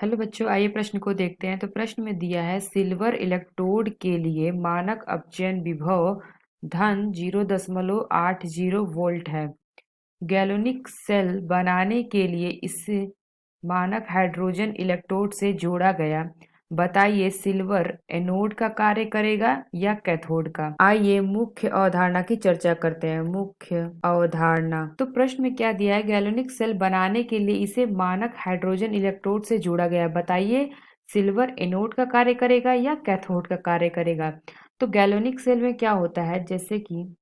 Hello बच्चों, आइए प्रश्न को देखते हैं। तो प्रश्न में दिया है सिल्वर इलेक्ट्रोड के लिए मानक अपचयन विभव धन 0.80 वोल्ट है। गैलोनिक सेल बनाने के लिए इसे मानक हाइड्रोजन इलेक्ट्रोड से जोड़ा गया। बताइए सिल्वर एनोड का कार्य करेगा या कैथोड का। आइए मुख्य अवधारणा की चर्चा करते हैं। मुख्य अवधारणा, तो प्रश्न में क्या दिया है, गैलोनिक सेल बनाने के लिए इसे मानक हाइड्रोजन इलेक्ट्रोड से जोड़ा गया। बताइए सिल्वर एनोड का कार्य करेगा या कैथोड का कार्य करेगा। तो गैलोनिक सेल में क्या होता है, जैसे कि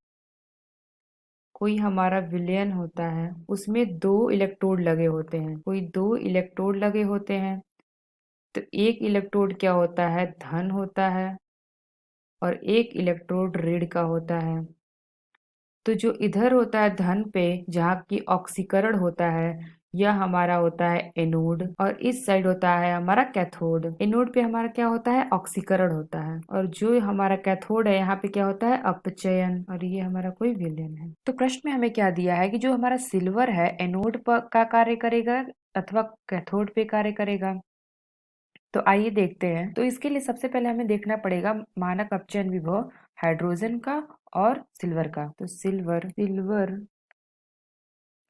कोई हमारा विलयन होता है, उसमें दो इलेक्ट्रोड लगे होते हैं। कोई दो इलेक्ट्रोड लगे होते हैं, तो एक इलेक्ट्रोड क्या होता है, धन होता है, और एक इलेक्ट्रोड ऋण का होता है। तो जो इधर होता है धन पे, जहाँ की ऑक्सीकरण होता है, यह हमारा होता है एनोड, और इस साइड होता है हमारा कैथोड। एनोड पे हमारा क्या होता है, ऑक्सीकरण होता है, और जो हमारा कैथोड है यहाँ पे क्या होता है, अपचयन, और ये हमारा कोई विलयन है। तो प्रश्न में हमें क्या दिया है कि जो हमारा सिल्वर है एनोड पर का कार्य करेगा अथवा कैथोड पे कार्य करेगा। तो आइए देखते हैं। तो इसके लिए सबसे पहले हमें देखना पड़ेगा मानक अपचयन विभव हाइड्रोजन का और सिल्वर का। तो सिल्वर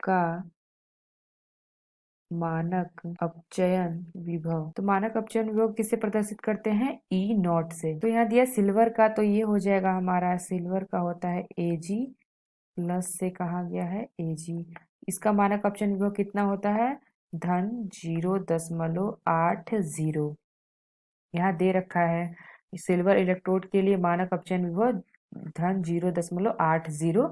का मानक अपचयन विभव, तो मानक अपचयन विभव किससे प्रदर्शित करते हैं, ई नॉट से। तो यहाँ दिया सिल्वर का, तो ये हो जाएगा हमारा सिल्वर का होता है Ag प्लस से कहा गया है Ag। इसका मानक अपचयन विभव कितना होता है, धन 0.80। यहाँ दे रखा है सिल्वर इलेक्ट्रोड के लिए मानक अपचयन विभव धन 0.80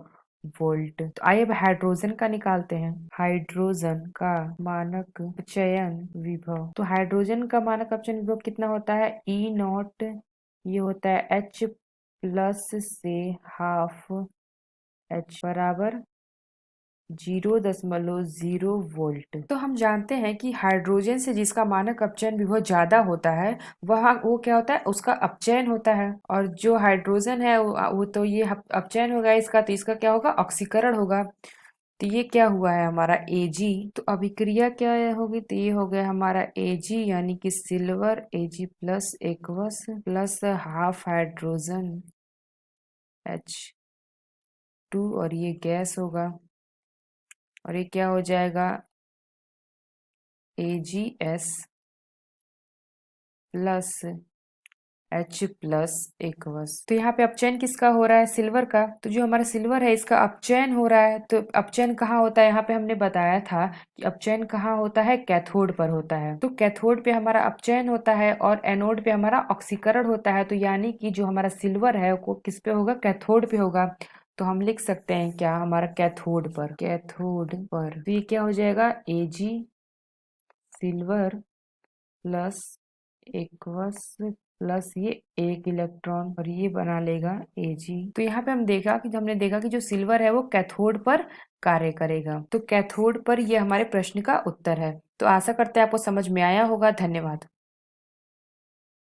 वोल्ट। तो आइए अब हाइड्रोजन का निकालते हैं। हाइड्रोजन का मानक अपचयन विभव, तो हाइड्रोजन का मानक अपचयन विभव कितना होता है, ई नॉट, ये होता है H प्लस से हाफ H बराबर 0.0 वोल्ट। तो हम जानते हैं कि हाइड्रोजन से जिसका मानक अपचयन विभव ज्यादा होता है वह वो क्या होता है, उसका अपचयन होता है। और जो हाइड्रोजन है वो तो ये अपचयन होगा इसका, तो इसका क्या होगा, ऑक्सीकरण होगा। तो ये क्या हुआ है हमारा Ag। तो अभिक्रिया क्या होगी, तो ये हो गया हमारा Ag, यानी कि silver Ag plus aqueous plus half hydrogen H2, और ये गैस होगा, और ये क्या हो जाएगा AgS plus H plus aqueous. तो यहाँ पे अपचयन किसका हो रहा है, सिल्वर का। तो जो हमारा सिल्वर है इसका अपचयन हो रहा है। तो अपचयन कहाँ होता है, यहाँ पे हमने बताया था कि अपचयन कहाँ होता है, कैथोड पर होता है। तो कैथोड पे हमारा अपचयन होता है और एनोड पे हमारा ऑक्सीकरण होता है। तो यानी कि जो हमारा सिल्वर है वो किस पे होगा, कैथोड पे होगा। तो हम लिख सकते हैं क्या, हमारा कैथोड पर, कैथोड पर। तो ये क्या हो जाएगा, Ag silver plus aqueous plus ये एक इलेक्ट्रॉन, और ये बना लेगा Ag। तो यहाँ पे हमने देखा कि जो सिल्वर है वो कैथोड पर कार्य करेगा। तो कैथोड पर ये हमारे प्रश्न का उत्तर है। तो आशा करते हैं आपको समझ में आया होगा। धन्यवाद।